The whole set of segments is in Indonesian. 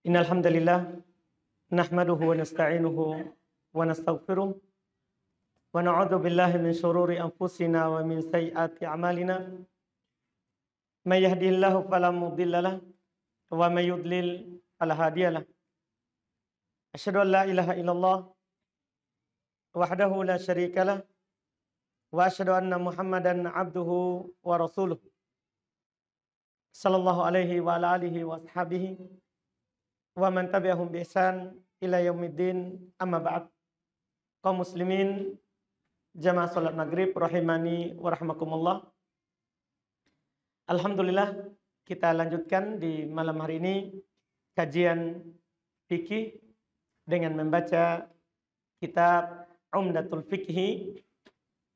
Innal hamdalillah nahmaduhu wa nasta'inuhu wa nastaghfiruh wa na'udzu billahi min shururi anfusina wa min sayyiati a'malina. May yahdihillahu fala mudhillalah wa may yudlil fala hadiyalah. Asyhadu an la ilaha illallah wahdahu la syarikalah wa asyhadu anna Muhammadan abduhu wa rasuluh. Sallallahu alaihi wa ala alihi wa ashabihi wa man tabi'ahum bi ihsan ila yaumiddin, amma ba'd. Kaum muslimin jamaah salat maghrib rahimani wa rahmakumullah. Alhamdulillah, kita lanjutkan di malam hari ini kajian fikih dengan membaca kitab Umdatul Fiqhi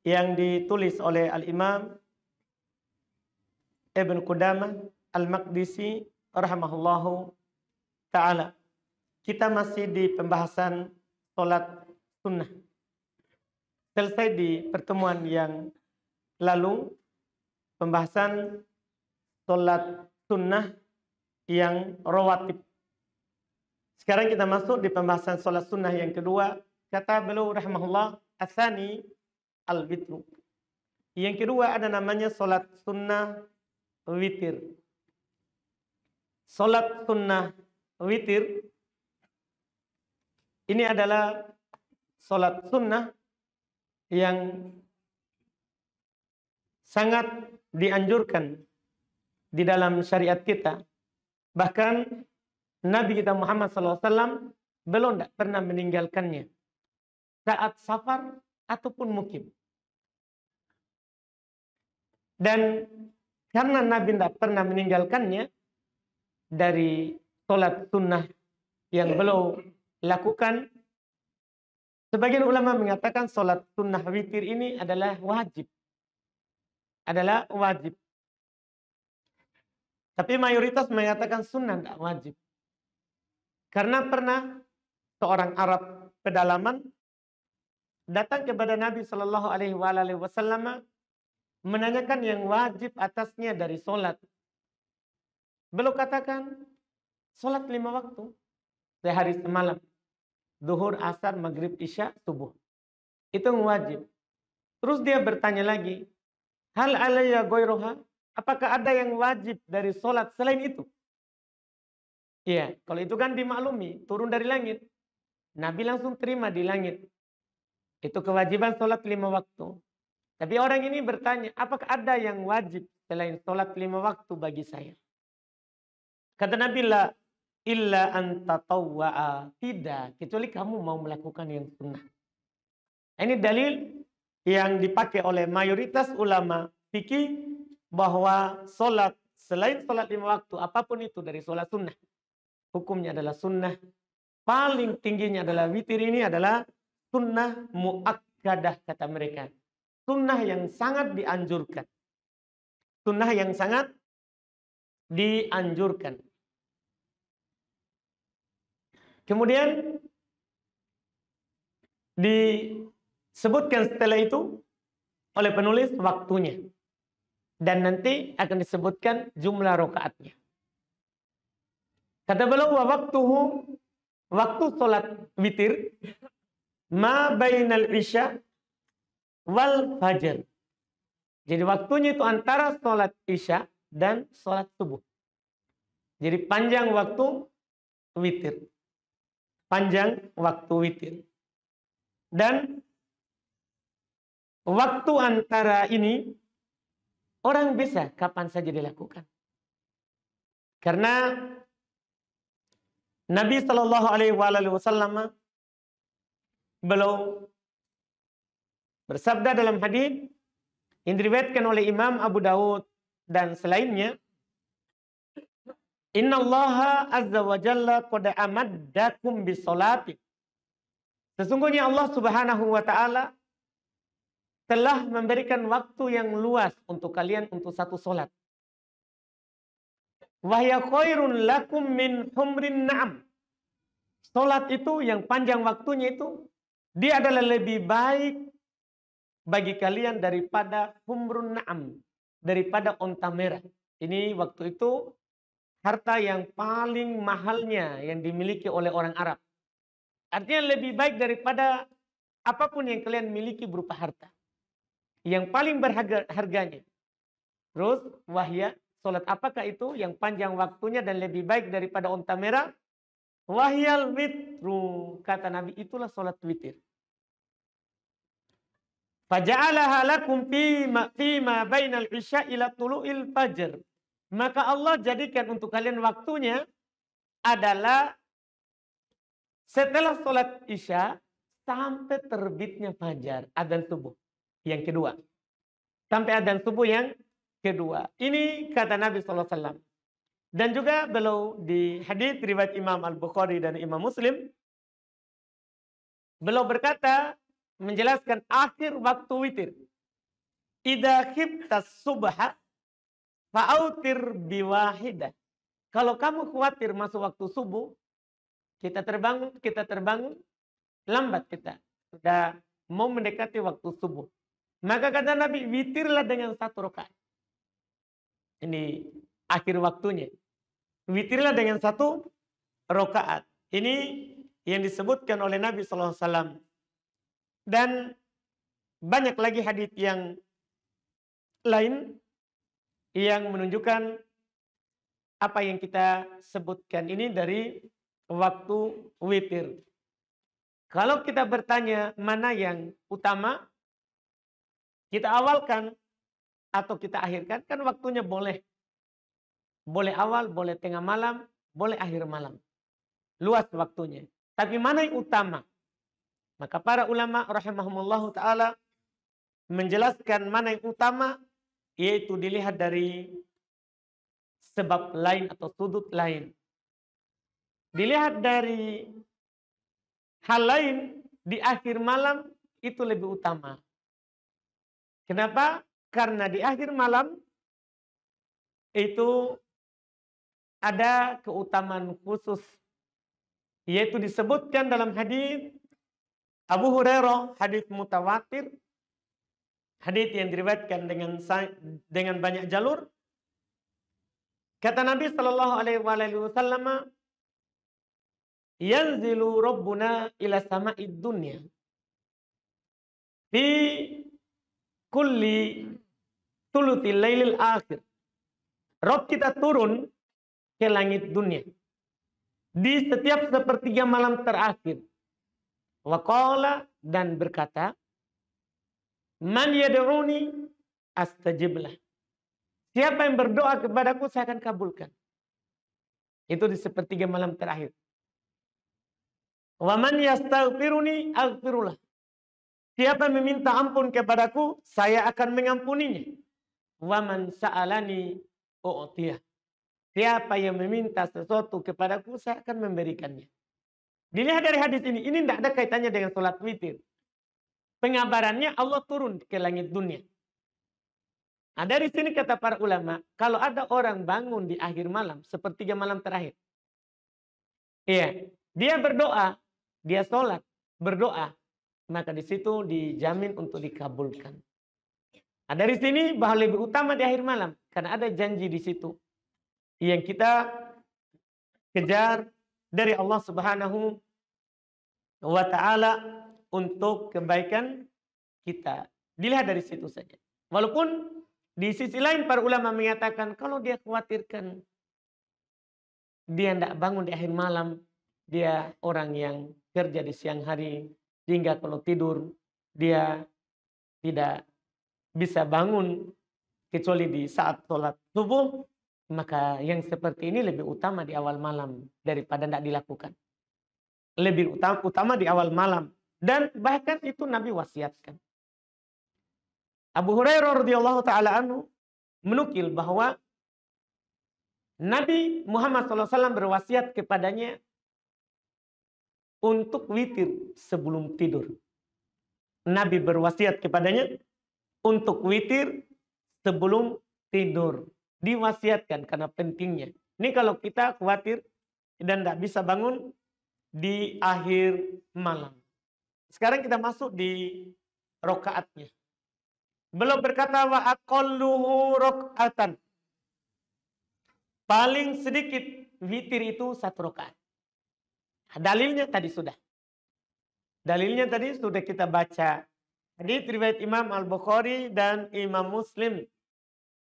yang ditulis oleh Al-Imam Ibn Qudamah Al-Maqdisi rahimahullahu ta'ala. Kita masih di pembahasan sholat sunnah. Selesai di pertemuan yang lalu pembahasan sholat sunnah yang rawatib. Sekarang kita masuk di pembahasan sholat sunnah yang kedua. Kata beliau rahimahullah, asani al-witru. Yang kedua ada namanya sholat sunnah witir. Sholat sunnah witir ini adalah sholat sunnah yang sangat dianjurkan di dalam syariat kita. Bahkan Nabi kita Muhammad SAW belum tidak pernah meninggalkannya saat safar ataupun mukim. Dan karena Nabi tidak pernah meninggalkannya dari sholat sunnah yang beliau lakukan, sebagian ulama mengatakan sholat sunnah witir ini adalah wajib. Adalah wajib. Tapi mayoritas mengatakan sunnah tidak wajib. Karena pernah seorang Arab pedalaman datang kepada Nabi Shallallahu Alaihi Wasallam menanyakan yang wajib atasnya dari sholat. Beliau katakan sholat 5 waktu sehari semalam. Duhur, asar, maghrib, isya, subuh. Itu wajib. Terus dia bertanya lagi, hal alayya ghairuha? Apakah ada yang wajib dari sholat selain itu? Iya, kalau itu kan dimaklumi, turun dari langit. Nabi langsung terima di langit. Itu kewajiban sholat 5 waktu. Tapi orang ini bertanya, apakah ada yang wajib selain sholat 5 waktu bagi saya? Kata Nabi, la illa antatawwa'a. Tidak, kecuali kamu mau melakukan yang sunnah. Ini dalil yang dipakai oleh mayoritas ulama fikih bahwa sholat selain sholat 5 waktu, apapun itu dari sholat sunnah, hukumnya adalah sunnah. Paling tingginya adalah witir, ini adalah sunnah muakkadah kata mereka. Sunnah yang sangat dianjurkan. Sunnah yang sangat dianjurkan. Kemudian disebutkan setelah itu oleh penulis waktunya. Dan nanti akan disebutkan jumlah rakaatnya. Kata beliau, waktu sholat witir ma bainal isya wal fajar. Jadi waktunya itu antara sholat isya dan sholat subuh. Jadi panjang waktu witir. Panjang waktu witir. Dan waktu antara ini orang bisa kapan saja dilakukan. Karena Nabi Shallallahu Alaihi Wasallam beliau bersabda dalam hadis yang diriwayatkan oleh Imam Abu Dawud dan selainnya, Innallaha azza wa jalla qad amaddakum bisolati. Sesungguhnya Allah Subhanahu wa taala telah memberikan waktu yang luas untuk kalian untuk satu solat. Wahya khairun lakum min humrin na'am. Solat itu yang panjang waktunya itu, dia adalah lebih baik bagi kalian daripada humrun na'am, daripada onta merah. Ini waktu itu harta yang paling mahalnya yang dimiliki oleh orang Arab. Artinya lebih baik daripada apapun yang kalian miliki berupa harta. Yang paling berharga harganya. Terus wahya, salat apakah itu yang panjang waktunya dan lebih baik daripada onta merah? Wahyal witru, kata Nabi, itulah salat witir. Faja'alaha lakum fima bainal isya ila tulu'il fajr. Maka Allah jadikan untuk kalian waktunya adalah setelah sholat isya sampai terbitnya fajar, adzan subuh. Yang kedua. Sampai adzan subuh yang kedua. Ini kata Nabi SAW. Dan juga beliau di hadits riwayat Imam Al-Bukhari dan Imam Muslim, beliau berkata, menjelaskan akhir waktu witir. Idza khiftas subha fa'autir biwahidah. Kalau kamu khawatir masuk waktu subuh, kita terbangun, lambat kita. Sudah mau mendekati waktu subuh. Maka kata Nabi, witirlah dengan 1 rakaat. Ini akhir waktunya. Witirlah dengan 1 rakaat. Ini yang disebutkan oleh Nabi SAW. Dan banyak lagi hadits yang lain yang menunjukkan apa yang kita sebutkan ini dari waktu witir. Kalau kita bertanya mana yang utama, kita awalkan atau kita akhirkan, kan waktunya boleh. Boleh awal, boleh tengah malam, boleh akhir malam. Luas waktunya. Tapi mana yang utama? Maka para ulama rahimahumullah ta'ala menjelaskan mana yang utama, yaitu dilihat dari sebab lain atau sudut lain. Dilihat dari hal lain di akhir malam itu lebih utama. Kenapa? Karena di akhir malam itu ada keutamaan khusus, yaitu disebutkan dalam hadis Abu Hurairah, hadis mutawatir, hadis yang diriwayatkan dengan banyak jalur. Kata Nabi Shallallahu Alaihi Wasallam, yanzilu Rabbuna ila sama'id dunya fi kulli thuluthil lailil akhir. Rob kita turun ke langit dunia di setiap sepertiga malam terakhir. Waqala, dan berkata, man yad'uni astajib lah. Siapa yang berdoa kepadaku, saya akan kabulkan. Itu di sepertiga malam terakhir. Wa man yastaghfiruni aghfirullah. Siapa yang meminta ampun kepadaku, saya akan mengampuninya. Wa man sa'alani u'tiyah. Siapa yang meminta sesuatu kepadaku, saya akan memberikannya. Dilihat dari hadis ini tidak ada kaitannya dengan sholat witir. Pengabarannya Allah turun ke langit dunia. Nah, dari sini kata para ulama, kalau ada orang bangun di akhir malam, sepertiga malam terakhir. Iya, dia berdoa, dia sholat, berdoa, maka di situ dijamin untuk dikabulkan. Nah, dari sini bahwa lebih utama di akhir malam, karena ada janji di situ yang kita kejar dari Allah Subhanahu wa Ta'ala untuk kebaikan kita. Dilihat dari situ saja. Walaupun di sisi lain para ulama mengatakan kalau dia khawatirkan dia tidak bangun di akhir malam, dia orang yang kerja di siang hari, sehingga kalau tidur dia tidak bisa bangun kecuali di saat sholat subuh, maka yang seperti ini lebih utama di awal malam daripada tidak dilakukan. Lebih utama di awal malam. Dan bahkan itu Nabi wasiatkan. Abu Hurairah radhiyallahu ta'ala anhu menukil bahwa Nabi Muhammad SAW berwasiat kepadanya untuk witir sebelum tidur. Nabi berwasiat kepadanya untuk witir sebelum tidur. Diwasiatkan karena pentingnya. Ini kalau kita khawatir dan tidak bisa bangun di akhir malam. Sekarang kita masuk di rokaatnya. Belum berkata wa aqalluhu rok'atan. paling sedikit witir itu 1 rakaat. Dalilnya tadi sudah. Dalilnya tadi sudah kita baca. Hadits riwayat Imam Al-Bukhari dan Imam Muslim.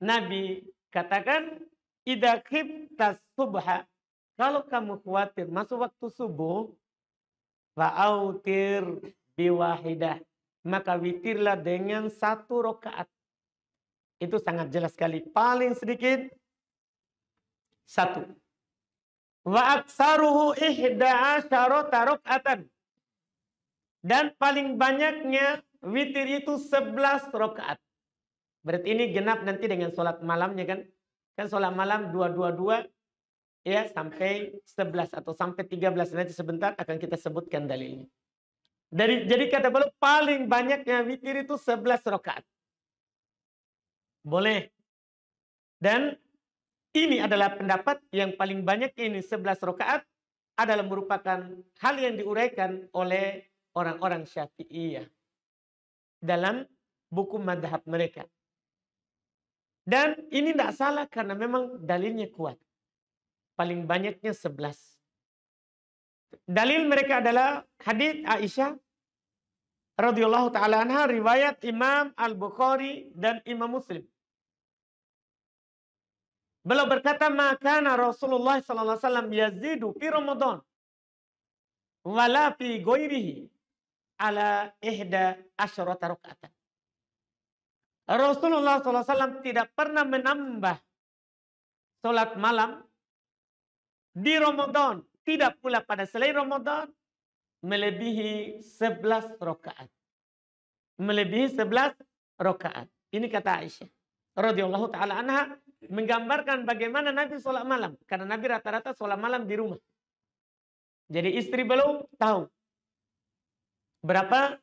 Nabi katakan, idza khiftas subha, kalau kamu khawatir masuk waktu subuh, fa'autir biwahidah, maka witirlah dengan 1 rakaat. Itu sangat jelas sekali. Paling sedikit 1. Wa aksaruhu 11 rakaatan. Dan paling banyaknya witir itu 11 rakaat. Berarti ini genap nanti dengan sholat malamnya kan. Kan sholat malam 222 ya sampai 11 atau sampai 13. Nanti sebentar akan kita sebutkan dalilnya. Jadi kata beliau paling banyaknya witir itu 11 rakaat. Boleh. Dan ini adalah pendapat yang paling banyak, ini 11 rakaat adalah merupakan hal yang diuraikan oleh orang-orang Syafi'iyah dalam buku madhab mereka. Dan ini tidak salah karena memang dalilnya kuat. Paling banyaknya 11. Dalil mereka adalah hadits Aisyah radhiyallahu taala anha, riwayat Imam Al-Bukhari dan Imam Muslim. Beliau berkata, maka Rasulullah sallallahu alaihi wasallam yazidu fi Ramadan wala fi ghairihi ala 11 rakaatan. Rasulullah sallallahu alaihi wasallam tidak pernah menambah salat malam di Ramadan, tidak pula pada selain Ramadan melebihi 11 rakaat. Melebihi 11 rakaat. Ini kata Aisyah radhiyallahu taala anha, menggambarkan bagaimana Nabi sholat malam. Karena Nabi rata-rata sholat malam di rumah. Jadi istri beliau tahu berapa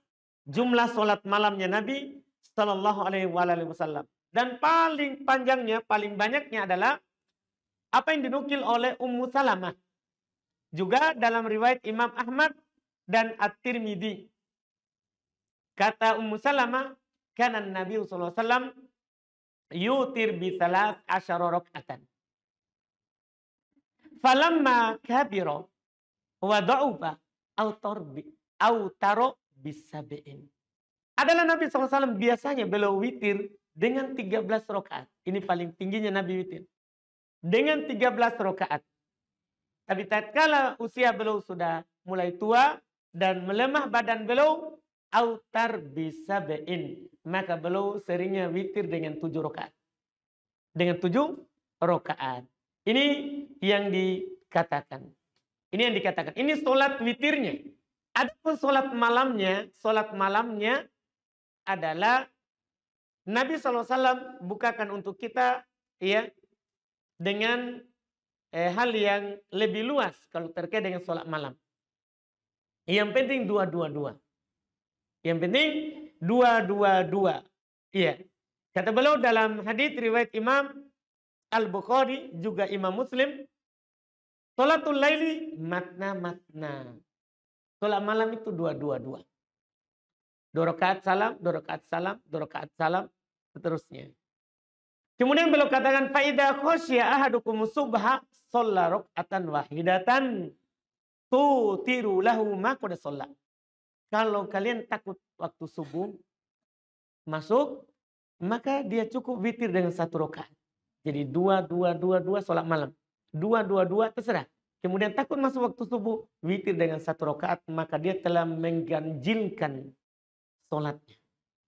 jumlah sholat malamnya Nabi Sallallahu Alaihi Wasallam. Dan paling panjangnya, paling banyaknya adalah apa yang dinukil oleh Ummu Salamah. Juga dalam riwayat Imam Ahmad dan At-Tirmidzi. Kata Ummu Salamah, kana Nabi sallallahu alaihi wasallam yutir bi 13 rakaatan. Falamma kabira wa da'ufa autaro bisab'in. Adalah Nabi SAW biasanya beliau witir dengan 13 rakaat. Ini paling tingginya Nabi witir. Dengan 13 rakaat. Tapi tatkala usia beliau sudah mulai tua dan melemah badan beliau, autar bisab'in, maka beliau seringnya witir dengan 7 rakaat. Dengan 7 rakaat. Ini yang dikatakan. Ini yang dikatakan. Ini sholat witirnya. Adapun sholat malamnya adalah Nabi SAW bukakan untuk kita ya dengan hal yang lebih luas kalau terkait dengan sholat malam. Yang penting dua-dua-dua. Yang penting dua-dua-dua. Iya. Kata beliau dalam hadits riwayat Imam Al-Bukhari juga Imam Muslim, sholatul laili matna-matna. Sholat malam itu dua-dua-dua. 2 rakaat salam, 2 rakaat salam, 2 rakaat salam, seterusnya. Kemudian beliau katakan, fa idza khasya ahadukum subha shalla raka'atan wahidatan tutiru lahu ma qad shalla. Kalau kalian takut waktu subuh masuk, maka dia cukup witir dengan 1 rakaat. Jadi 2 sholat malam. 2 terserah. Kemudian takut masuk waktu subuh, witir dengan 1 rakaat, maka dia telah mengganjilkan sholatnya.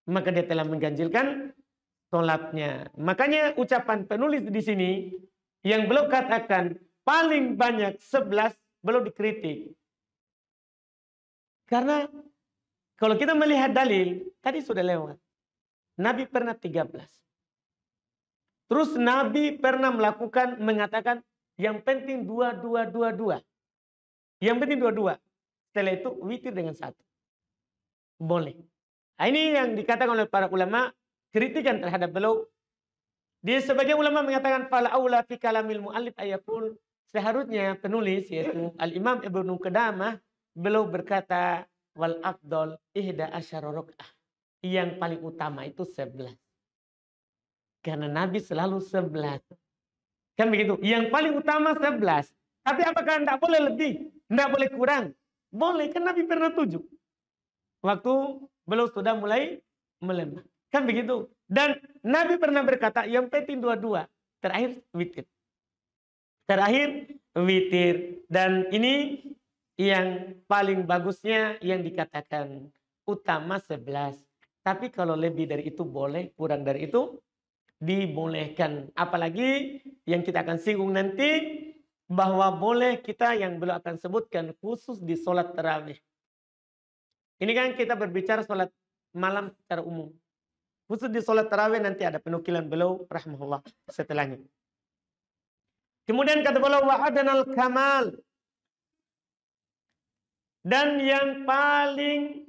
Maka dia telah mengganjilkan sholatnya. Makanya ucapan penulis di sini yang beliau katakan paling banyak 11, beliau dikritik. Karena kalau kita melihat dalil, tadi sudah lewat. Nabi pernah 13. Terus Nabi pernah mengatakan yang penting 2. Yang penting 2. Setelah itu witir dengan 1. Boleh. Nah, ini yang dikatakan oleh para ulama, kritikan terhadap beliau. Dia sebagian ulama mengatakan fala aula fi kalamil muallif ayaqul, seharusnya penulis yaitu Al-Imam Ibnu Qudamah beliau berkata wal afdal 11 rakaat. Yang paling utama itu 11. Karena Nabi selalu 11. Kan begitu. Yang paling utama 11. Tapi apakah tidak boleh lebih? Tidak boleh kurang? Boleh, kan Nabi pernah 7. Waktu beliau sudah mulai melemah. Kan begitu. Dan Nabi pernah berkata, yang penting 2-2. Terakhir witir. Terakhir witir. Dan ini yang paling bagusnya yang dikatakan utama 11. Tapi kalau lebih dari itu boleh, kurang dari itu dibolehkan. Apalagi yang kita akan singgung nanti, bahwa boleh kita yang belum akan sebutkan khusus di sholat tarawih. Ini kan kita berbicara sholat malam secara umum. Khusus di sholat tarawih nanti ada penukilan beliau rahimahullah setelahnya. Kemudian kata beliau wa'adanal kamal. Dan yang paling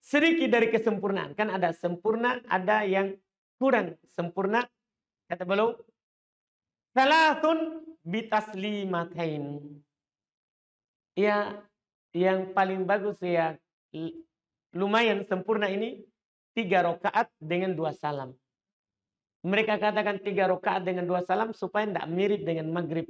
sedikit dari kesempurnaan. Kan ada sempurna, ada yang kurang sempurna. Kata beliau, salatun bitaslimatain. Ya, yang paling bagus lumayan sempurna ini 3 rakaat dengan 2 salam. Mereka katakan 3 rakaat dengan 2 salam supaya tidak mirip dengan maghrib.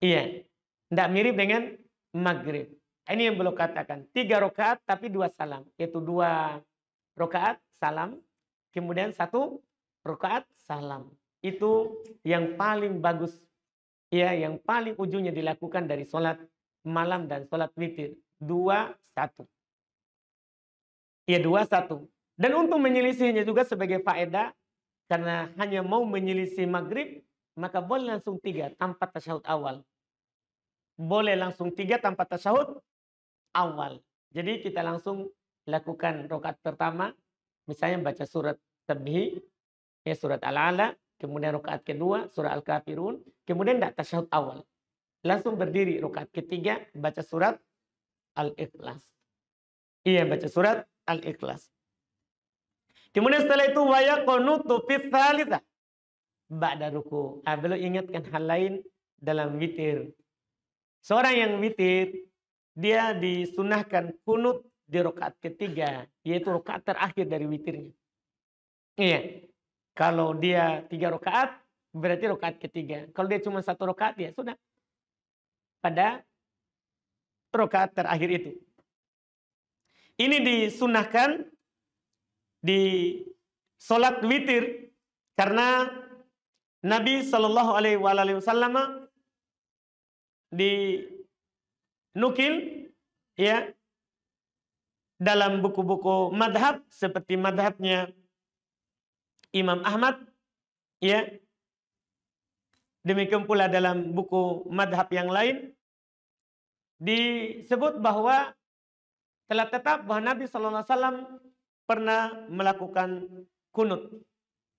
Iya, tidak mirip dengan maghrib. Ini yang belum katakan. 3 rakaat tapi 2 salam. Yaitu 2 rakaat salam. Kemudian 1 rakaat salam. Itu yang paling bagus. Ya, yang paling ujungnya dilakukan dari sholat malam dan sholat witir. 2-1. Ya, 2-1. Dan untuk menyelisihinya juga sebagai faedah. Karena hanya mau menyelisih maghrib. Maka boleh langsung 3 tanpa tasyahud awal. Boleh langsung 3 tanpa tasyahud awal. Jadi kita langsung lakukan rakaat pertama. Misalnya baca surat Tabihi. Ya, surat Al-Ala. Kemudian rakaat kedua surah Al-Kafirun. Kemudian tidak tasyahud awal. Langsung berdiri rakaat ketiga baca surat Al-Ikhlas. Iya, baca surat Al-Ikhlas. Kemudian setelah itu wa yaqunutu fi tsalitsah ba'da ruku. Beliau ingatkan hal lain dalam witir. Seorang yang witir dia disunahkan kunut di rakaat ketiga, yaitu rakaat terakhir dari witirnya. Iya. Kalau dia 3 rakaat, berarti rakaat ketiga. Kalau dia cuma 1 rakaat, ya sudah. Pada rakaat terakhir itu. Ini disunahkan di sholat witir. Karena Nabi SAW dinukil ya dalam buku-buku madhab seperti madhabnya Imam Ahmad, ya. Demikian pula dalam buku madhab yang lain disebut bahwa telah tetap bahwa Nabi SAW pernah melakukan kunut.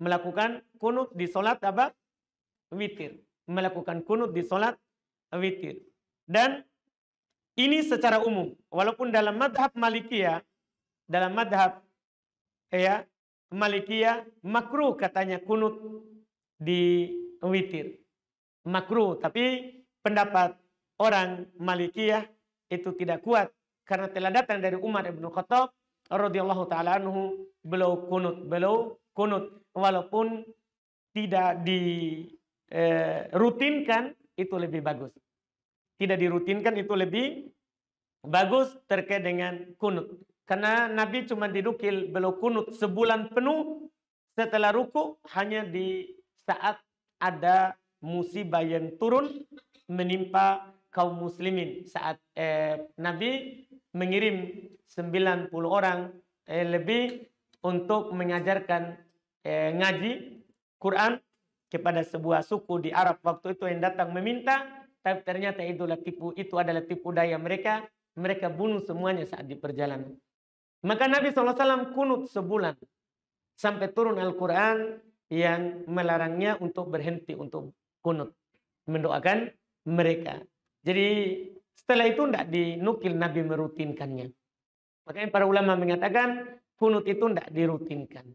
Melakukan kunut di sholat apa? Witir. Melakukan kunut di sholat witir. Dan ini secara umum. Walaupun dalam madhab Malikiyah, dalam madhab Malikiyah makruh katanya kunut di witir. Makruh, tapi pendapat orang Malikiyah itu tidak kuat karena telah datang dari Umar bin Khattab radhiyallahu taala anhu beliau kunut walaupun tidak dirutinkan itu lebih bagus. Tidak dirutinkan itu lebih bagus terkait dengan kunut. Karena Nabi cuma dinukil beliau kunut sebulan penuh setelah ruku hanya di saat ada musibah yang turun menimpa kaum muslimin. Saat Nabi mengirim 90 orang lebih untuk mengajarkan ngaji Quran kepada sebuah suku di Arab waktu itu yang datang meminta, tapi ternyata itu adalah tipu daya mereka. Mereka bunuh semuanya saat di perjalanan. Maka Nabi SAW kunut sebulan sampai turun Al-Quran yang melarangnya untuk berhenti untuk kunut, mendoakan mereka. Jadi setelah itu tidak dinukil Nabi merutinkannya. Makanya para ulama mengatakan kunut itu tidak dirutinkan.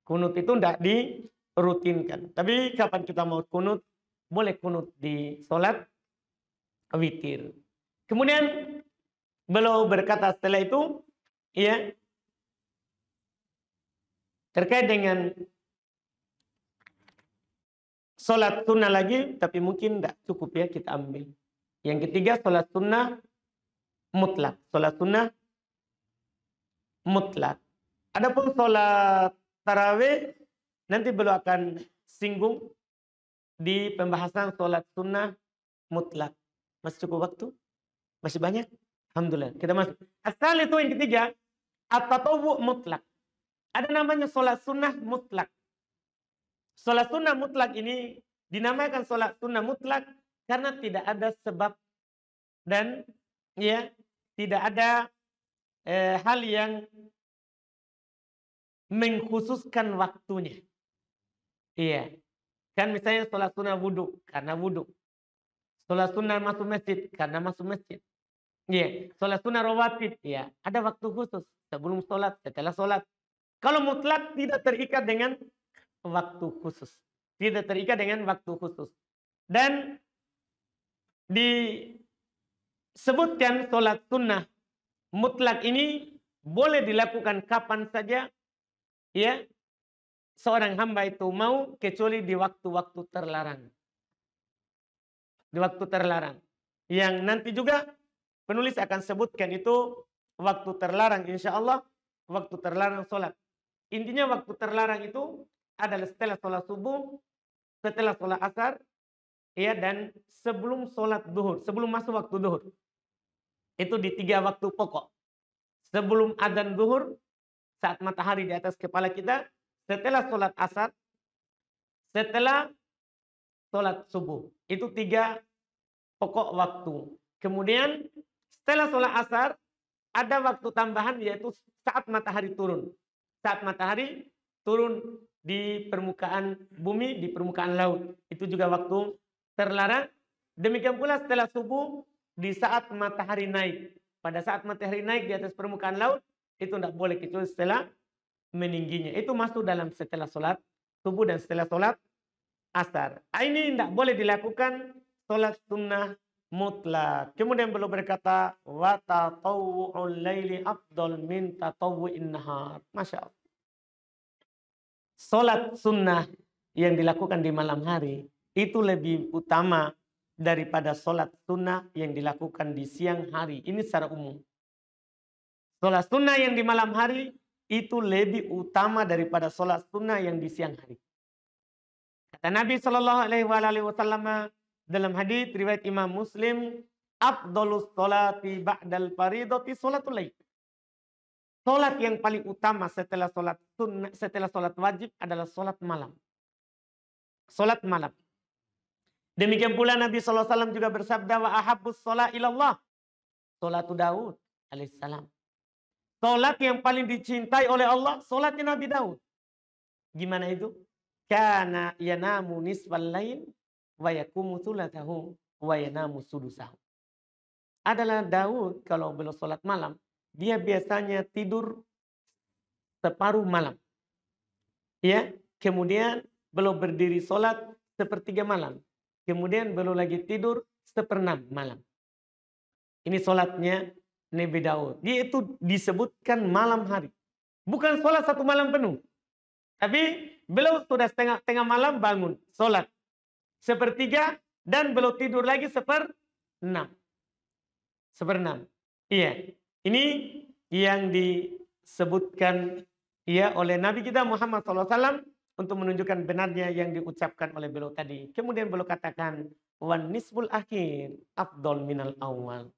Kunut itu tidak dirutinkan. Tapi kapan kita mau kunut? Boleh kunut di sholat witir. Kemudian beliau berkata setelah itu, ya, terkait dengan sholat sunnah lagi, tapi mungkin tidak cukup ya kita ambil. Yang ketiga, sholat sunnah mutlak. Sholat sunnah mutlak. Adapun sholat tarawih, nanti beliau akan singgung di pembahasan sholat sunnah mutlak. Masih cukup waktu? Masih banyak? Alhamdulillah. Kita masuk. Asal itu yang ketiga, at-tatawwu mutlak. Ada namanya sholat sunnah mutlak. Sholat sunnah mutlak ini dinamakan sholat sunnah mutlak karena tidak ada sebab dan ya tidak ada hal yang mengkhususkan waktunya. Iya. Kan misalnya sholat sunnah wudhu karena wudhu. Sholat sunnah masuk masjid karena masuk masjid. Iya. Sholat sunnah rawatib ya ada waktu khusus sebelum sholat, setelah sholat. Kalau mutlak tidak terikat dengan waktu khusus. Tidak terikat dengan waktu khusus. Dan disebutkan sholat sunnah mutlak ini boleh dilakukan kapan saja ya seorang hamba itu mau, kecuali di waktu-waktu terlarang. Di waktu terlarang. Yang nanti juga penulis akan sebutkan itu waktu terlarang, insya Allah waktu terlarang sholat. Intinya waktu terlarang itu adalah setelah sholat subuh, setelah sholat asar, ya, dan sebelum sholat duhur, sebelum masuk waktu duhur. Itu di 3 waktu pokok. Sebelum adzan duhur, saat matahari di atas kepala kita, setelah sholat asar, setelah sholat subuh. Itu 3 pokok waktu. Kemudian setelah sholat asar, ada waktu tambahan yaitu saat matahari turun. Saat matahari turun di permukaan bumi, di permukaan laut. Itu juga waktu terlarang. Demikian pula setelah subuh, di saat matahari naik. Pada saat matahari naik di atas permukaan laut, itu tidak boleh kecuali setelah meningginya. Itu masuk dalam setelah sholat subuh dan setelah sholat asar. Ini tidak boleh dilakukan sholat sunnah mutlak. Kemudian beliau berkata, wa tatawwu'ul laili afdal min tatawwu'in nahar. Masya Allah. Sholat sunnah yang dilakukan di malam hari itu lebih utama daripada sholat sunnah yang dilakukan di siang hari. Ini secara umum. Sholat sunnah yang di malam hari itu lebih utama daripada sholat sunnah yang di siang hari. Kata Nabi SAW dalam hadis riwayat Imam Muslim, afdhalus sholati ba'dal faridati sholatul lail. Sholat yang paling utama setelah sholat sunnah, setelah sholat wajib adalah sholat malam. Sholat malam. Demikian pula Nabi SAW juga bersabda, wa ahabbus sholat ilallah sholatu Daud alaihissalam. Sholat yang paling dicintai oleh Allah, sholatnya Nabi Daud. Gimana itu? Kana yanamu nisfal lail wa yakumu thulatahu wa yanamu sudusahu. Adalah Daud kalau beliau sholat malam, dia biasanya tidur separuh malam. Ya, kemudian beliau berdiri sholat sepertiga malam. Kemudian beliau lagi tidur 1/6 malam. Ini sholatnya Nabi Daud. Dia itu disebutkan malam hari. Bukan sholat 1 malam penuh. Tapi beliau sudah tengah malam bangun. Sholat sepertiga dan beliau tidur lagi 1/6. 1/6. Iya. Ini yang disebutkan ya oleh Nabi kita Muhammad SAW untuk menunjukkan benarnya yang diucapkan oleh beliau tadi. Kemudian beliau katakan, wan nisful akhir afdol minal awal.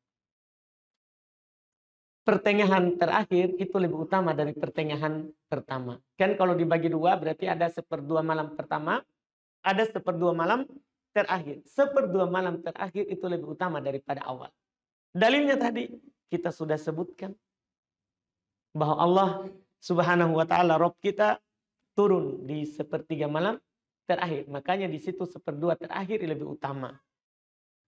Pertengahan terakhir itu lebih utama dari pertengahan pertama. Kan kalau dibagi 2 berarti ada 1/2 malam pertama, ada 1/2 malam terakhir. 1/2 malam terakhir itu lebih utama daripada awal. Dalilnya tadi kita sudah sebutkan bahwa Allah Subhanahu wa taala Rabb kita turun di 1/3 malam terakhir. Makanya di situ 1/2 terakhir lebih utama.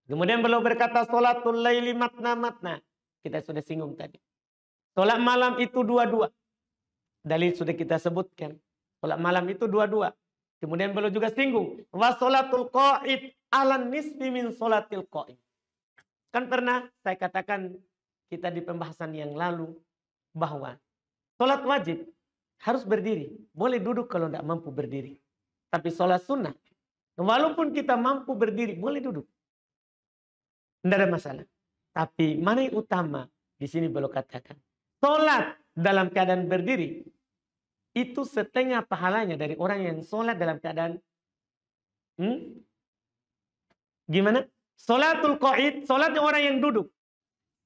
Kemudian beliau berkata sholatul laili matna. Kita sudah singgung tadi. Sholat malam itu 2-2. Dalil sudah kita sebutkan. Sholat malam itu 2-2. Kemudian beliau juga singgung. Wa sholatul qa'id alan nisbi min sholatil qa'id. Kan pernah saya katakan kita di pembahasan yang lalu bahwa sholat wajib harus berdiri. Boleh duduk kalau tidak mampu berdiri. Tapi sholat sunnah Walaupun kita mampu berdiri, boleh duduk. Tidak ada masalah. Tapi mana yang utama? Di sini beliau katakan. Sholat dalam keadaan berdiri, itu setengah pahalanya dari orang yang sholat dalam keadaan gimana? Sholatul qaid, sholatnya orang yang duduk.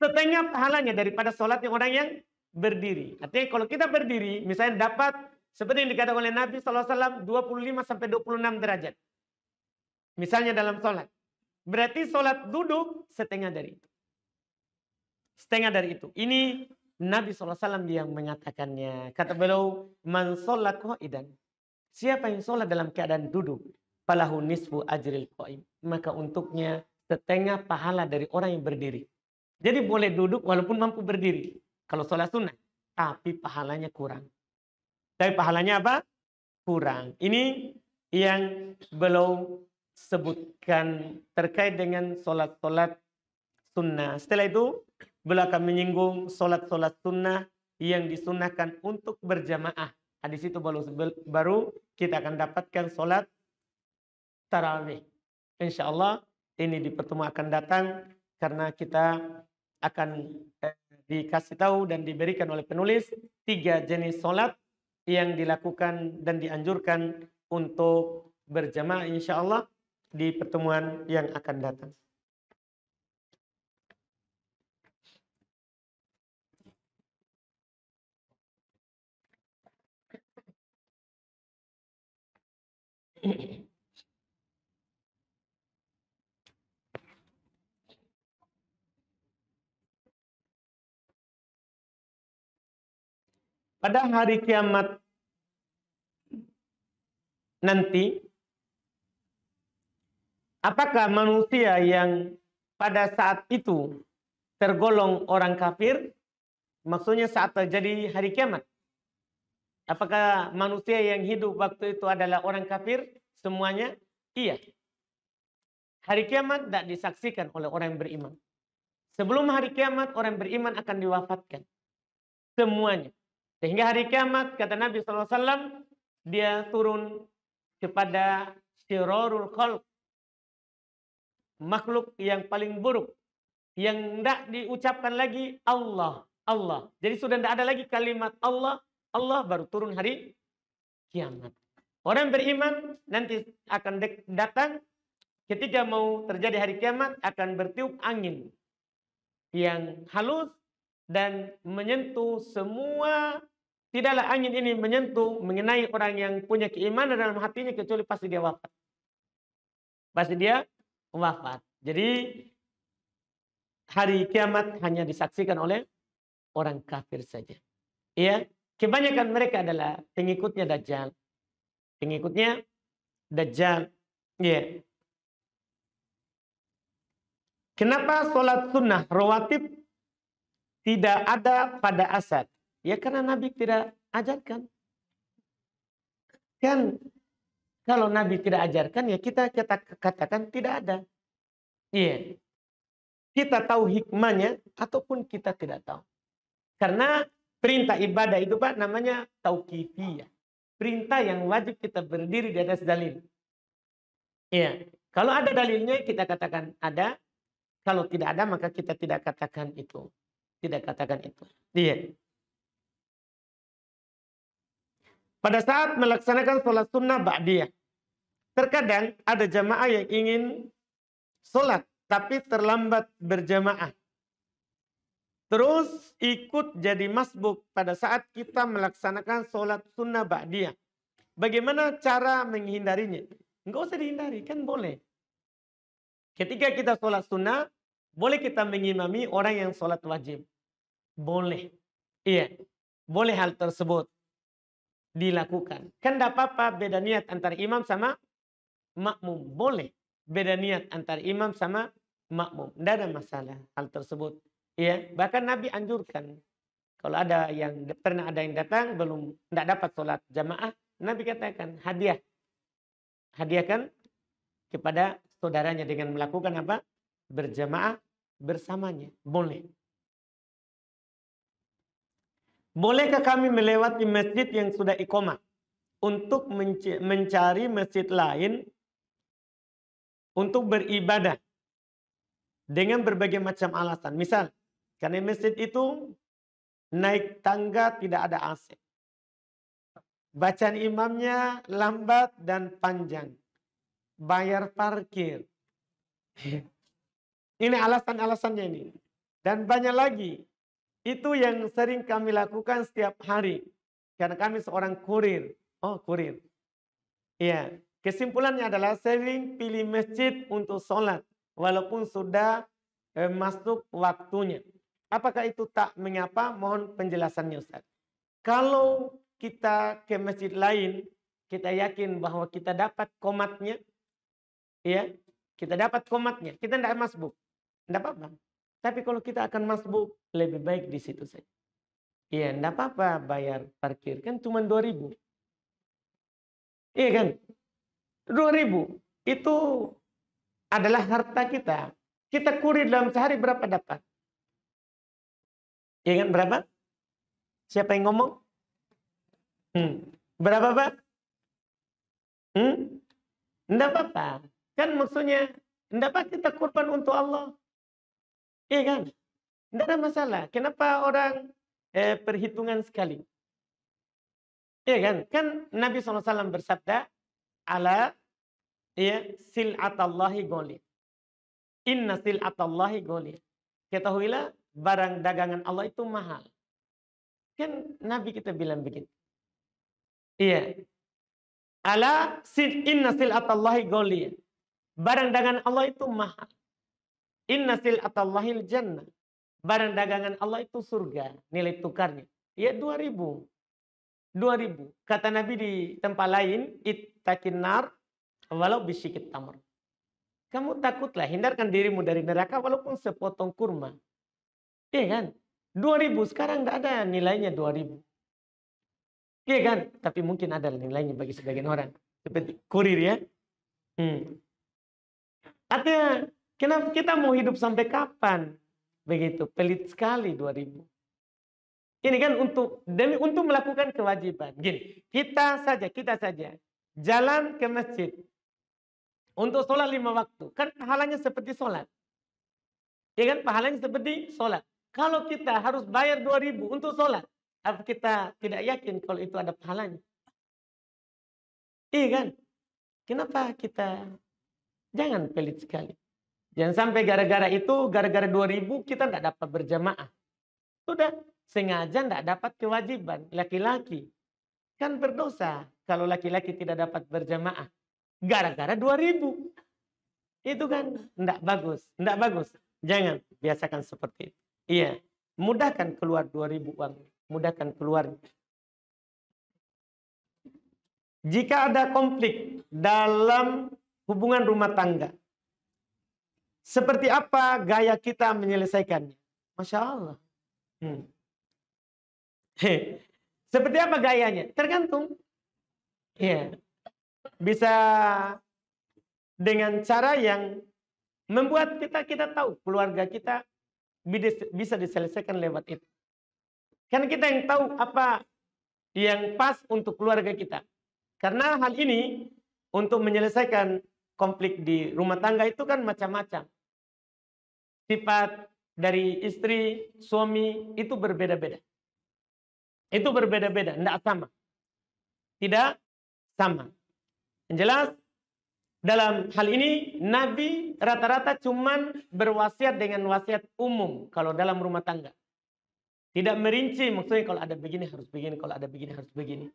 Setengah pahalanya daripada sholatnya orang yang berdiri. Artinya kalau kita berdiri, misalnya dapat seperti yang dikatakan oleh Nabi SAW, 25 sampai 26 derajat. Misalnya dalam sholat. Berarti sholat duduk setengah dari itu. Setengah dari itu. Ini Nabi SAW yang mengatakannya. Kata beliau, man sholat qa'idan. Siapa yang sholat dalam keadaan duduk, falahu nisfu ajril qa'im. Maka untuknya setengah pahala dari orang yang berdiri. Jadi boleh duduk walaupun mampu berdiri. Kalau sholat sunnah. Tapi pahalanya kurang. Tapi pahalanya apa? Kurang. Ini yang beliau sebutkan terkait dengan sholat-sholat sunnah. Setelah itu, beliau akan menyinggung sholat-sholat sunnah yang disunnahkan untuk berjamaah. Di situ baru kita akan dapatkan sholat tarawih. Insya Allah ini di pertemuan akan datang karena kita akan dikasih tahu dan diberikan oleh penulis 3 jenis sholat yang dilakukan dan dianjurkan untuk berjamaah insya Allah di pertemuan yang akan datang. Pada hari kiamat nanti, apakah manusia yang pada saat itu tergolong orang kafir? Maksudnya saat terjadi hari kiamat. Apakah manusia yang hidup waktu itu adalah orang kafir? Semuanya? Iya. Hari kiamat tidak disaksikan oleh orang yang beriman. Sebelum hari kiamat, orang beriman akan diwafatkan. Semuanya. Sehingga hari kiamat, kata Nabi SAW, dia turun kepada syirarul khalq. Makhluk yang paling buruk. Yang tidak diucapkan lagi Allah. Allah. Jadi sudah tidak ada lagi kalimat Allah. Allah baru turun hari kiamat. Orang beriman nanti akan datang ketika mau terjadi hari kiamat akan bertiup angin yang halus dan menyentuh semua. Tidaklah angin ini menyentuh mengenai orang yang punya keimanan dalam hatinya kecuali pasti dia wafat. Pasti dia wafat. Jadi hari kiamat hanya disaksikan oleh orang kafir saja. Ya, kebanyakan mereka adalah pengikutnya Dajjal. Pengikutnya Dajjal. Ya. Kenapa sholat sunnah rawatib tidak ada pada asar? Ya karena Nabi tidak ajarkan. Kan kalau Nabi tidak ajarkan ya kita katakan tidak ada. Iya. Kita tahu hikmahnya ataupun kita tidak tahu. Karena perintah ibadah itu Pak namanya tauqifiyah. Perintah yang wajib kita berdiri di atas dalil. Iya. Kalau ada dalilnya kita katakan ada. Kalau tidak ada maka kita tidak katakan itu. Tidak katakan itu. Iya. Pada saat melaksanakan sholat sunnah ba'diyah. Terkadang ada jamaah yang ingin sholat. Tapi terlambat berjamaah. Terus ikut jadi masbuk pada saat kita melaksanakan sholat sunnah ba'diyah. Bagaimana cara menghindarinya? Enggak usah dihindari, kan boleh. Ketika kita sholat sunnah, boleh kita mengimami orang yang sholat wajib. Boleh. Iya, boleh hal tersebut dilakukan. Kan tidak apa-apa beda niat antara imam sama makmum. Boleh beda niat antara imam sama makmum. Tidak ada masalah hal tersebut. Iya, bahkan Nabi anjurkan. Kalau ada yang pernah ada yang datang belum tidak dapat sholat jamaah, Nabi katakan hadiah. Hadiahkan kepada saudaranya dengan melakukan apa? Berjamaah bersamanya. Boleh. Bolehkah kami melewati masjid yang sudah iqamah untuk mencari masjid lain untuk beribadah dengan berbagai macam alasan. Misal, karena masjid itu naik tangga tidak ada AC. Bacaan imamnya lambat dan panjang. Bayar parkir. Ini alasan-alasannya ini. Dan banyak lagi. Itu yang sering kami lakukan setiap hari. Karena kami seorang kurir. Oh, kurir. Iya. Kesimpulannya adalah sering pilih masjid untuk sholat. Walaupun sudah masuk waktunya. Apakah itu tak mengapa? Mohon penjelasannya, Ustaz. Kalau kita ke masjid lain, kita yakin bahwa kita dapat komatnya, ya, kita dapat komatnya, kita tidak masbuk, tidak apa-apa. Tapi kalau kita akan masbuk, lebih baik di situ saja. Iya, tidak apa-apa bayar parkir, kan cuma 2.000. Iya kan? 2.000 itu adalah harta kita. Kita kurir dalam sehari berapa dapat? Iya kan, berapa? Siapa yang ngomong? Berapa, Pak? Tidak apa-apa. Kan maksudnya, tidak apa kita kurban untuk Allah. Iya kan? Tidak ada masalah. Kenapa orang perhitungan sekali? Iya kan? Kan Nabi SAW bersabda, ala ya, sil'atallahi goli. Inna sil'atallahi goli. Ketahuilah, barang dagangan Allah itu mahal. Kan Nabi kita bilang begitu. Iya. Inna sil'atallahi goli. Barang dagangan Allah itu mahal. Inna sil'atallahil jannah. Barang dagangan Allah itu surga. Nilai tukarnya. Ya 2.000. 2.000. Kata Nabi di tempat lain, ittaqin nar walau bisyikit tamr. Kamu takutlah, hindarkan dirimu dari neraka walaupun sepotong kurma. Iya kan? 2.000 sekarang tidak ada nilainya 2.000. Iya kan? Tapi mungkin ada nilainya bagi sebagian orang. Seperti kurir ya. Artinya, kenapa kita mau hidup sampai kapan? Begitu, pelit sekali 2.000. Ini kan untuk melakukan kewajiban. Gini, kita saja jalan ke masjid untuk sholat 5 waktu. Kan pahalanya seperti sholat. Ya kan, pahalanya seperti sholat. Kalau kita harus bayar 2.000 untuk sholat, apa kita tidak yakin kalau itu ada pahalanya? Iya kan? Kenapa kita jangan pelit sekali? Jangan sampai gara-gara 2.000 kita tidak dapat berjamaah. Sudah, sengaja tidak dapat kewajiban. Laki-laki kan berdosa kalau laki-laki tidak dapat berjamaah. Gara-gara 2.000. Itu kan tidak bagus. Tidak bagus. Jangan biasakan seperti itu. Iya. Mudahkan keluar 2.000 uang. Mudahkan keluar. Jika ada konflik dalam hubungan rumah tangga, seperti apa gaya kita menyelesaikannya? Masya Allah. Seperti apa gayanya? Tergantung. Ya. Bisa dengan cara yang membuat kita tahu keluarga kita bisa diselesaikan lewat itu. Kan kita yang tahu apa yang pas untuk keluarga kita. Karena hal ini untuk menyelesaikan konflik di rumah tangga itu kan macam-macam. Sifat dari istri, suami itu berbeda-beda. Itu berbeda-beda, tidak sama. Tidak sama. Yang jelas, dalam hal ini Nabi rata-rata cuman berwasiat dengan wasiat umum kalau dalam rumah tangga. Tidak merinci, maksudnya kalau ada begini harus begini, kalau ada begini harus begini.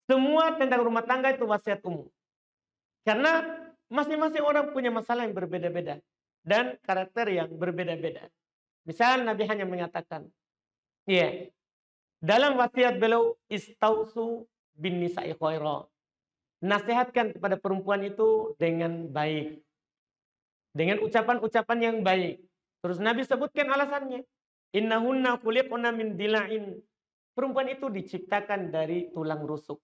Semua tentang rumah tangga itu wasiat umum. Karena masing-masing orang punya masalah yang berbeda-beda dan karakter yang berbeda-beda. Misal Nabi hanya mengatakan, ya, dalam wasiat beliau istausu bin nisa'i khaira. Nasihatkan kepada perempuan itu dengan baik. Dengan ucapan-ucapan yang baik. Terus Nabi sebutkan alasannya. Innahunna khuliqna min dila'in. Perempuan itu diciptakan dari tulang rusuk.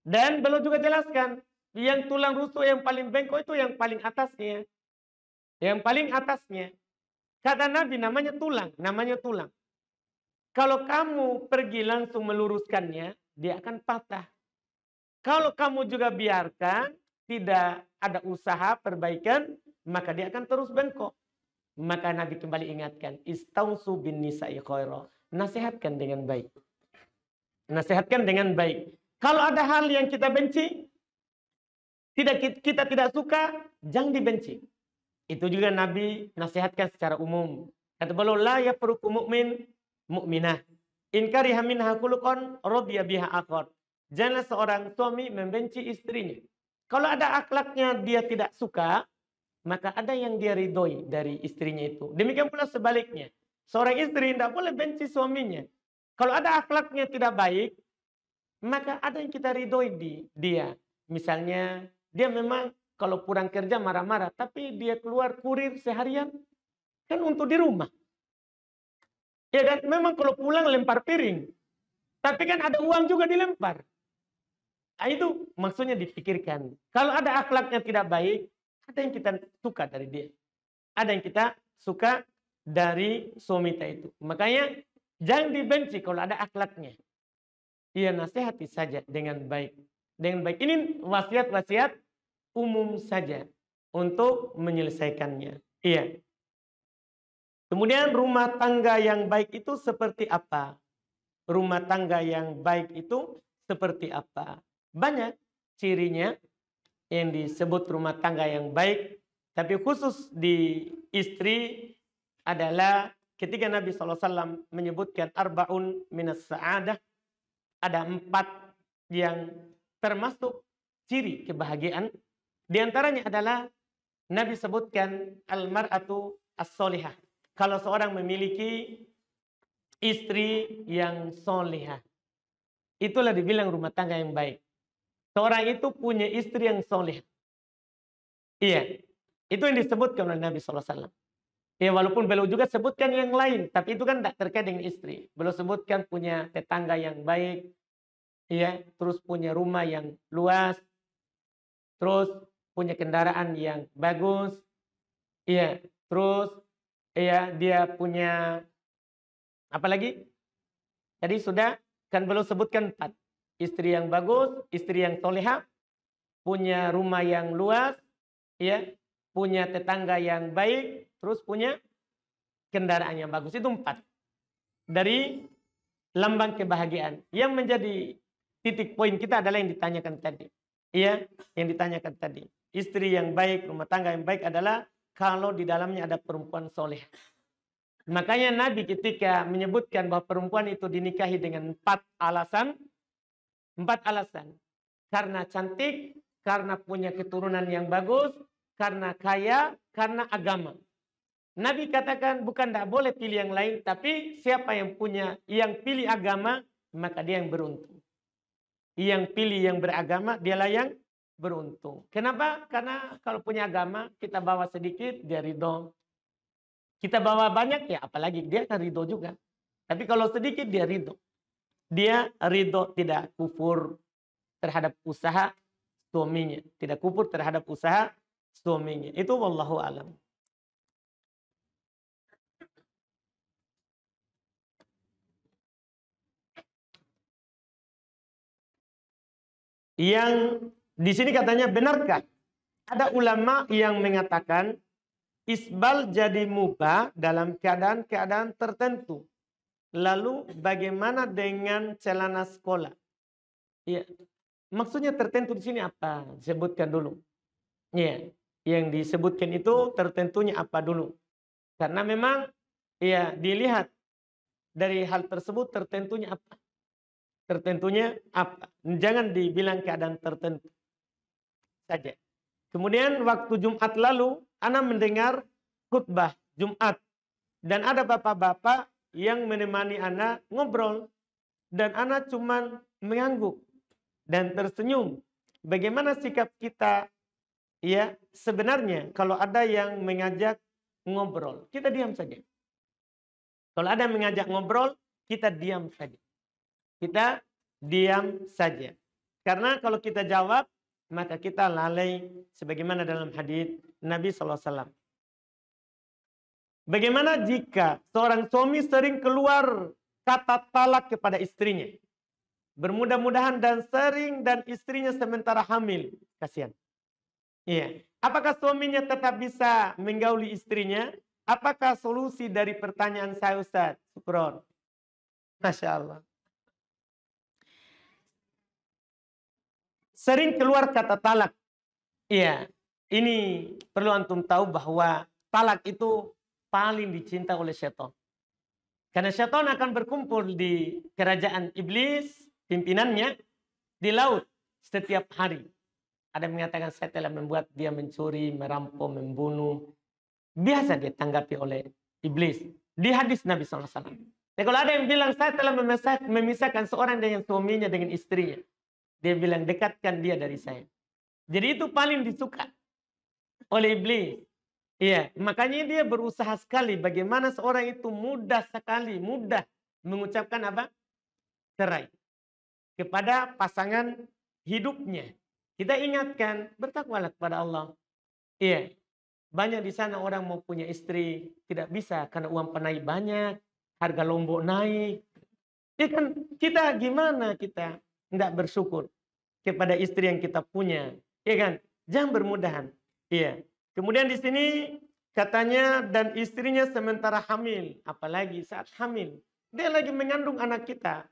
Dan beliau juga jelaskan, yang tulang rusuk yang paling bengkok itu yang paling atasnya. Yang paling atasnya. Kata Nabi namanya tulang. Namanya tulang. Kalau kamu pergi langsung meluruskannya, dia akan patah. Kalau kamu juga biarkan, tidak ada usaha perbaikan, maka dia akan terus bengkok. Maka Nabi kembali ingatkan, istausu bin nisa'i khaira. Nasihatkan dengan baik. Nasihatkan dengan baik. Kalau ada hal yang kita benci, kita tidak suka, jangan dibenci. Itu juga Nabi nasihatkan secara umum. Kata beliau, la yafruqu mu'min mu'minah. In kariha minha khuluqan radiya biha akhar. Janganlah seorang suami membenci istrinya. Kalau ada akhlaknya dia tidak suka, maka ada yang dia ridhoi dari istrinya itu. Demikian pula sebaliknya. Seorang istri tidak boleh benci suaminya. Kalau ada akhlaknya tidak baik, maka ada yang kita ridhoi di dia. Misalnya, dia memang kalau pulang kerja marah-marah, tapi dia keluar kurir seharian, kan untuk di rumah. Ya kan, memang kalau pulang lempar piring, tapi kan ada uang juga dilempar. Nah, itu maksudnya dipikirkan. Kalau ada akhlaknya tidak baik, ada yang kita suka dari dia. Ada yang kita suka dari suami kita itu. Makanya jangan dibenci kalau ada akhlaknya. Ia nasihati saja dengan baik. Dengan baik. Ini wasiat-wasiat umum saja untuk menyelesaikannya. Iya. Kemudian rumah tangga yang baik itu seperti apa? Rumah tangga yang baik itu seperti apa? Banyak cirinya yang disebut rumah tangga yang baik. Tapi khusus di istri adalah ketika Nabi SAW menyebutkan arba'un minas sa'adah. Ada 4 yang termasuk ciri kebahagiaan. Di antaranya adalah Nabi sebutkan al-mar'atu as-solihah. Kalau seorang memiliki istri yang solihah, itulah dibilang rumah tangga yang baik. Seorang itu punya istri yang soleh. Iya. Itu yang disebutkan oleh Nabi SAW. Ya, walaupun beliau juga sebutkan yang lain. Tapi itu kan tidak terkait dengan istri. Beliau sebutkan punya tetangga yang baik. Iya. Terus punya rumah yang luas. Terus punya kendaraan yang bagus. Iya. Terus iya, dia punya apa lagi? Jadi sudah kan beliau sebutkan 4. Istri yang bagus, istri yang soleha, punya rumah yang luas, ya, punya tetangga yang baik, terus punya kendaraan yang bagus. Itu 4 dari lambang kebahagiaan. Yang menjadi titik poin kita adalah yang ditanyakan tadi. Iya, yang ditanyakan tadi. Istri yang baik, rumah tangga yang baik adalah kalau di dalamnya ada perempuan soleh. Makanya Nabi ketika menyebutkan bahwa perempuan itu dinikahi dengan 4 alasan. 4 alasan. Karena cantik, karena punya keturunan yang bagus, karena kaya, karena agama. Nabi katakan bukan tidak boleh pilih yang lain, tapi siapa yang pilih agama, maka dia yang beruntung. Yang pilih yang beragama, dialah yang beruntung. Kenapa? Karena kalau punya agama, kita bawa sedikit, dia ridho. Kita bawa banyak, ya apalagi dia akan ridho juga. Tapi kalau sedikit, dia ridho. Dia ridho, tidak kufur terhadap usaha suaminya. Tidak kufur terhadap usaha suaminya. Itu wallahu alam. Yang di sini katanya, benarkah ada ulama yang mengatakan isbal jadi mubah dalam keadaan-keadaan tertentu? Lalu bagaimana dengan celana sekolah? Ya, maksudnya tertentu di sini apa? Sebutkan dulu. Ya, yang disebutkan itu tertentunya apa dulu? Karena memang ya dilihat dari hal tersebut tertentunya apa? Tertentunya apa? Jangan dibilang keadaan tertentu saja. Kemudian waktu Jumat lalu, ana mendengar khutbah Jumat dan ada bapak-bapak yang menemani anak ngobrol dan anak cuman mengangguk dan tersenyum. Bagaimana sikap kita ya sebenarnya kalau ada yang mengajak ngobrol? Kita diam saja. Kalau ada yang mengajak ngobrol, kita diam saja. Kita diam saja. Karena kalau kita jawab, maka kita lalai sebagaimana dalam hadis Nabi SAW. Bagaimana jika seorang suami sering keluar kata talak kepada istrinya? Bermudah-mudahan dan sering dan istrinya sementara hamil. Kasihan. Iya. Apakah suaminya tetap bisa menggauli istrinya? Apakah solusi dari pertanyaan saya, Ustaz? Syukron. Masya Allah. Sering keluar kata talak. Iya. Ini perlu antum tahu bahwa talak itu paling dicinta oleh syaitan. Karena syaitan akan berkumpul di kerajaan iblis, pimpinannya, di laut setiap hari. Ada yang mengatakan saya telah membuat dia mencuri, merampok, membunuh. Biasa ditanggapi oleh iblis. Di hadis Nabi SAW. Ya, kalau ada yang bilang saya telah memisahkan seorang dengan suaminya, dengan istrinya. Dia bilang dekatkan dia dari saya. Jadi itu paling disuka oleh iblis. Iya, makanya dia berusaha sekali bagaimana seorang itu mudah mengucapkan apa? Cerai kepada pasangan hidupnya. Kita ingatkan, bertakwalah kepada Allah. Iya, banyak di sana orang mau punya istri tidak bisa karena uang panai banyak, harga lombok naik. Ya kan kita gimana kita enggak bersyukur kepada istri yang kita punya, ya kan? Jangan bermudahan. Iya. Kemudian di sini katanya dan istrinya sementara hamil, apalagi saat hamil, dia lagi mengandung anak kita.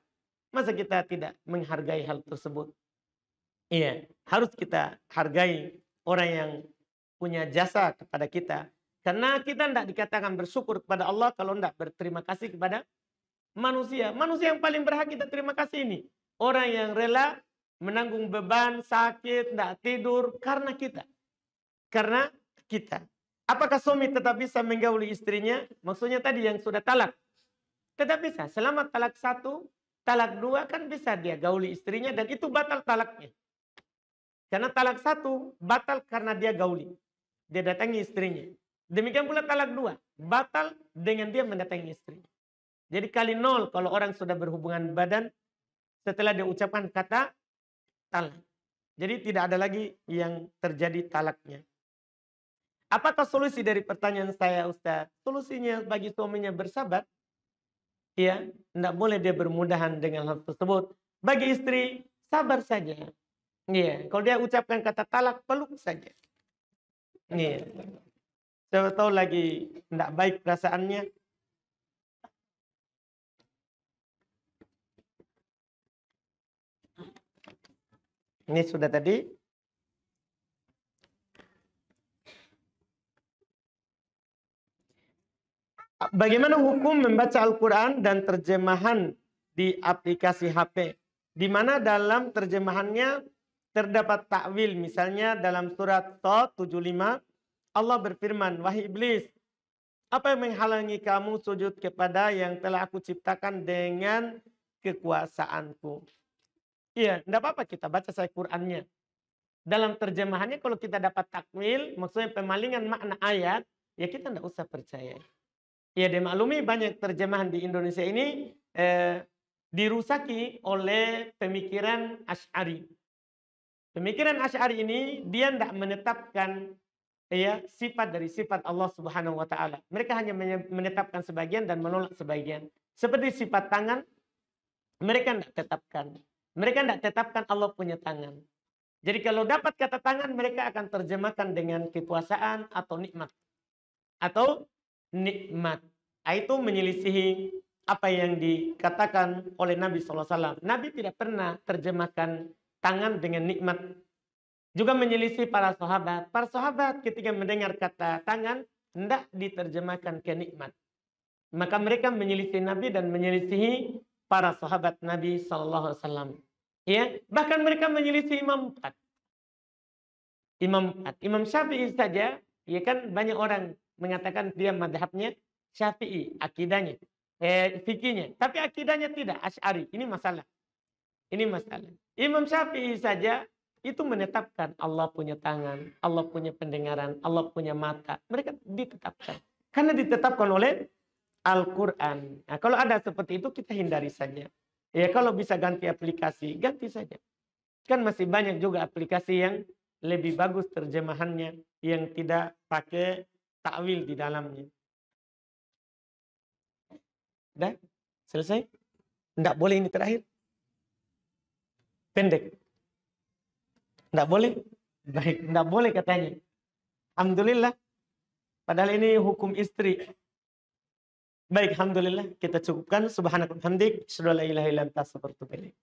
Masa kita tidak menghargai hal tersebut? Iya, harus kita hargai orang yang punya jasa kepada kita. Karena kita tidak dikatakan bersyukur kepada Allah kalau tidak berterima kasih kepada manusia. Manusia yang paling berhak kita terima kasih ini. Orang yang rela menanggung beban, sakit, tidak tidur karena kita. Karena kita. Apakah suami tetap bisa menggauli istrinya? Maksudnya tadi yang sudah talak. Tetap bisa. Selama talak 1, talak 2 kan bisa dia gauli istrinya dan itu batal talaknya. Karena talak 1 batal karena dia gauli. Dia datangi istrinya. Demikian pula talak 2 batal dengan dia mendatangi istrinya. Jadi kali 0 kalau orang sudah berhubungan badan setelah dia ucapkan kata talak. Jadi tidak ada lagi yang terjadi talaknya. Apakah solusi dari pertanyaan saya, Ustaz? Solusinya bagi suaminya bersabar. Ya, tidak boleh dia bermudahan dengan hal tersebut. Bagi istri, sabar saja. Iya, kalau dia ucapkan kata talak, peluk saja. Iya. Saya tahu lagi tidak baik perasaannya. Ini sudah tadi. Bagaimana hukum membaca Al-Quran dan terjemahan di aplikasi HP? Di mana dalam terjemahannya terdapat takwil. Misalnya dalam surat Shad 75, Allah berfirman, wahai iblis, apa yang menghalangi kamu sujud kepada yang telah aku ciptakan dengan kekuasaanku? Iya, tidak apa-apa kita baca saya Qurannya. Dalam terjemahannya kalau kita dapat takwil, maksudnya pemalingan makna ayat, ya kita tidak usah percaya. Ya dimaklumi banyak terjemahan di Indonesia ini dirusaki oleh pemikiran Asy'ari. Pemikiran Asy'ari ini dia tidak menetapkan ya sifat dari sifat Allah Subhanahu wa taala. Mereka hanya menetapkan sebagian dan menolak sebagian. Seperti sifat tangan, mereka tidak tetapkan. Mereka tidak tetapkan Allah punya tangan. Jadi kalau dapat kata tangan, mereka akan terjemahkan dengan kekuasaan atau nikmat. Atau nikmat. Itu menyelisihi apa yang dikatakan oleh Nabi SAW. Nabi tidak pernah terjemahkan tangan dengan nikmat. Juga menyelisihi para sahabat. Para sahabat ketika mendengar kata tangan, tidak diterjemahkan ke nikmat. Maka mereka menyelisihi Nabi dan menyelisihi para sahabat Nabi SAW. Ya, bahkan mereka menyelisih Imam 4. Imam Syafi'i saja, ya kan banyak orang mengatakan dia madhabnya Syafi'i, akidahnya, fikihnya. Tapi akidahnya tidak, Asy'ari. Ini masalah. Ini masalah. Imam Syafi'i saja itu menetapkan Allah punya tangan, Allah punya pendengaran, Allah punya mata. Mereka ditetapkan. Karena ditetapkan oleh Al-Quran. Nah, kalau ada seperti itu kita hindari saja. Ya kalau bisa ganti aplikasi, ganti saja. Kan masih banyak juga aplikasi yang lebih bagus terjemahannya, yang tidak pakai takwil di dalamnya. Dah? Selesai? Tidak boleh ini terakhir? Pendek? Tidak boleh? Baik, tidak boleh katanya. Alhamdulillah. Padahal ini hukum istri. Baik, alhamdulillah kita cukupkan. Subhanakallah hamdik, asyhadu an la ilaha illa anta, astaghfiruka wa atubu ilaik.